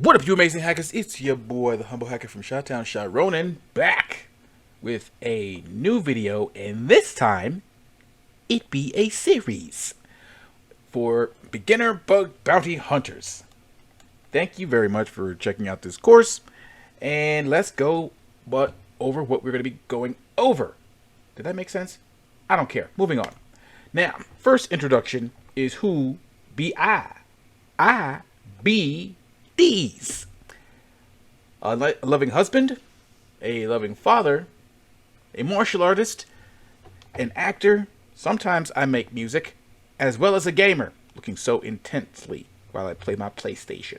What up, you amazing hackers? It's your boy, the humble hacker from Chi-Town, Ch1-R0n1n's, back with a new video, and this time, it be a series for beginner bug bounty hunters. Thank you very much for checking out this course, and let's go over what we're going to be going over. Did that make sense? I don't care. Moving on. Now, first introduction is who be I. I be these. A loving husband, a loving father, a martial artist, an actor, sometimes I make music, as well as a gamer, looking so intensely while I play my PlayStation.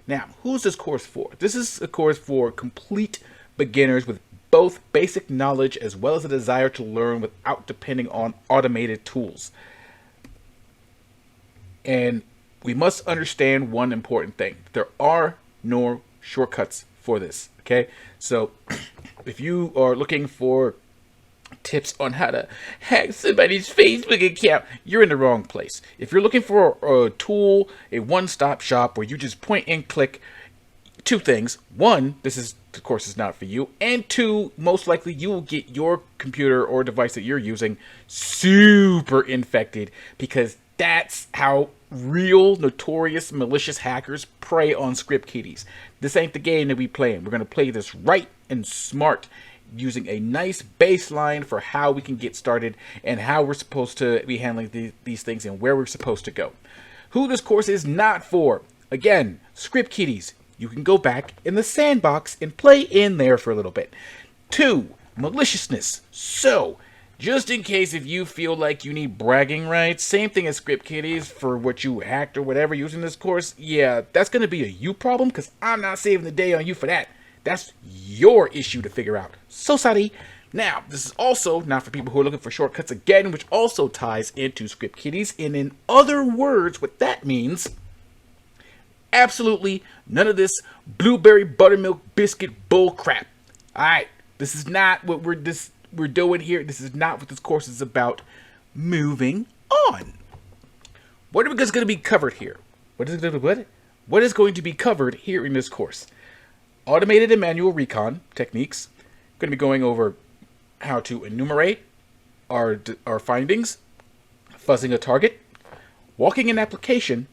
Now, who's this course for? This is a course for complete beginners with both basic knowledge as well as a desire to learn without depending on automated tools. And we must understand one important thing. There are no shortcuts for this, okay? So if you are looking for tips on how to hack somebody's Facebook account, you're in the wrong place. If you're looking for a tool, a one-stop shop where you just point and click, two things. One, this course is not for you. And two, most likely you will get your computer or device that you're using super infected, because that's how real, notorious, malicious hackers prey on script kiddies. This ain't the game that we playing. We're going to play this right and smart, using a nice baseline for how we can get started and how we're supposed to be handling these things and where we're supposed to go. Who this course is not for. Again, script kiddies. You can go back in the sandbox and play in there for a little bit. 2, maliciousness. So, just in case if you feel like you need bragging rights, same thing as script kiddies for what you hacked or whatever using this course, yeah, that's going to be a you problem, because I'm not saving the day on you for that. That's your issue to figure out. So sorry. Now, this is also not for people who are looking for shortcuts again, which also ties into script kiddies. And in other words, what that means, absolutely none of this blueberry buttermilk biscuit bull crap. Alright, this is not what we're doing here. This is not what this course is about. Moving on. What is going to be covered here? What is going to be covered here in this course? Automated and manual recon techniques. Going to be going over how to enumerate our findings, fuzzing a target, walking an application,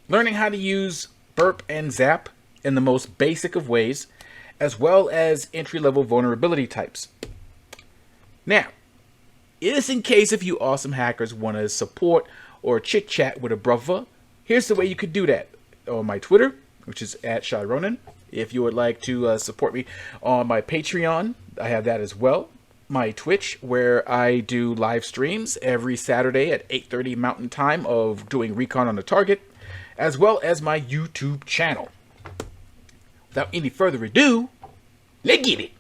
learning how to use burp and zap in the most basic of ways, as well as entry-level vulnerability types. Now, just in case if you awesome hackers want to support or chit-chat with a brother, here's the way you could do that. On my Twitter, which is at Ch1-R0n1n. If you would like to support me on my Patreon, I have that as well. My Twitch, where I do live streams every Saturday at 8:30 Mountain Time of doing recon on the target, as well as my YouTube channel. Without any further ado, let's get it.